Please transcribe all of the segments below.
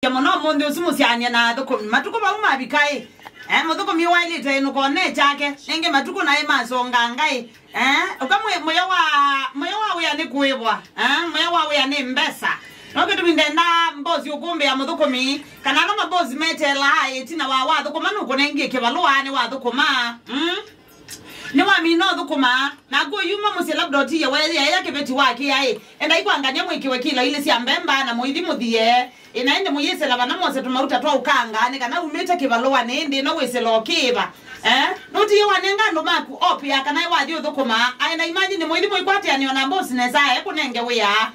mono monde usimusianya na thoko matuko ba umabikai muthuko mi waili tenu kone chake nenge matuko na masonga ngai ukamwe moyo wa we ani kuibwa moyo wa we ani mbesa noketu mindenda mbozi ukumbe ya muthuko mi kana no mabozi metela hai tina wa thoko manu konengie kibalua ni wa thoko ma ni wa mi no thukuma na go yuma musela doti ya wele ya kebeti wake yae enda ikwangania mwikiwe kila ile si ambemba na muidi muthie inaende muyesela bana mose tumauta twa ukanga ne kana umete kibalwa nende no weselo kiba noti yewanenga ndo maku opia kana wadi thukuma aina imagine muidi muikwate aniona boss nesa kunenge we ya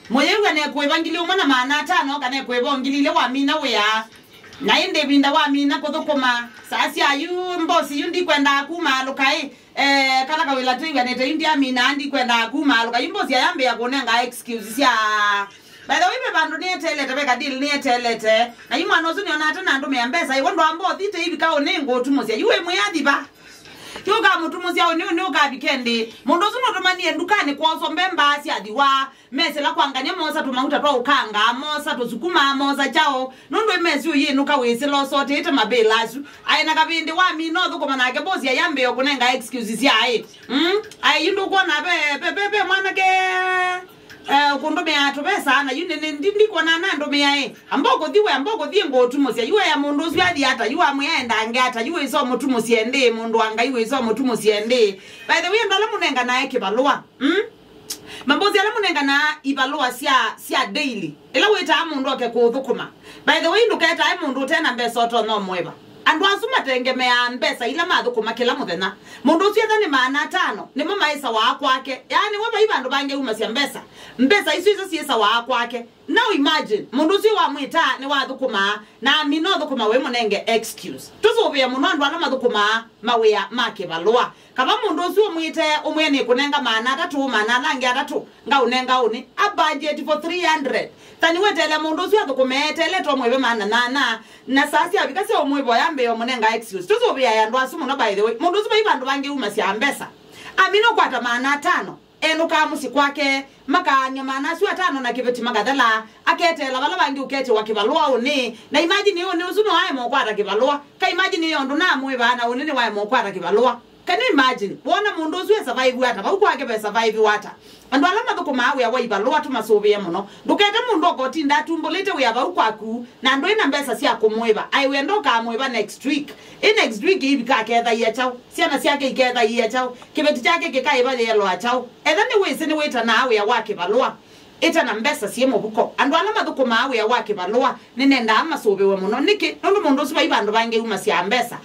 moyewa ne kuevangilio mwana maana tano kana kuevangilile wa mina we ya na inde binda wa mina kuthukuma sasi ayu mbosi yundi kwenda kumalo kai kala kawela tuiga nete indi amina andi kwenda kumalo kai mbosi ayambe yakonenga excuse ya by the way bandu netelete beka deal netelete na yimwa nozu ni ona tana ndo meambesa iwondo ambo thite hivi kao nengo tumusia yuwe muyadi ba yoga mutumusia oni oga bikendi mundu zuno tomanie ndukani kwa sombemba asi adiwa mese la kwanganya mosa tumauta twa ukanga mosa tuzukuma mosa chao nundwe mesi uyinu kawese lo sote ite mabelasu aina kabindi wa mino thuko manake bosi ayambe yokunenga excuses yae ayindu kona pepe mwana ke kundume atu pesa na yune ndindi kona nando meyae amboko dhiwe ngotumusia yuwe ya mundu usiadi hata yuwa mwenda ngata yuwe iso mutumusia ende mundu anga yuwe iso mutumusia ende by the way ndala munenga nae kibalua mambozi ala munenga na ibalua sia daily ila weta mundu ake kuthukuma by the way nduketa mundu tena mbesa oto no mweba andu asuma tengemea mbesa ila mathukuma kila muthenya mundu ucio thani maana 5 ni mama isa wa kwake yani waba ibandu bange umasia mbesa icio ciesa wa kwake now imagine mundu ucio wa mwita ni wathukuma na mino thukuma we munenge excuse tuzobia muno andu ala mathukuma mawea make balwa kaba mundu ucio mwite umwene kunenga maana 3 maana langi 3 nga unenga uni a budget for 300 tani wetele mundu ucio athukumetele to mwebe maana na sasi abikase omwebo yambe yo munenga excuse tuzobia ya ndo asumu no by the way mundu ucio ibandu bange umasia mbesa amino kwata maana 5 enuka musi kwake makanya maana sio 5 na kibeti magadala aketela bala bangi ukete wakibalwa uni na imagine yo ni uzuno haye mokwata kibalwa ka imagine yo ndo na mwe bana unini waye mokwata kibalwa can you imagine wona mundu uzuwe survive wata ba ukwake be survive wata ando alama thukuma awe ya ibalwa tumasobie muno ndukete mundu ogotinda tumbulite we aba ukwaku na ndo ina mbesa sia kumweba aiwe ndoka mweba next week next week ibi ka ketha yechao siana siake iketha yechao kibeti chake kikaiba yelo achao ethani we sini weta na awe ya wake balwa eta na mbesa siemo buko ando alama thukuma awe ya wake balwa nenda amasobe we muno niki ndo mundu usiba ibandu bange umasia mbesa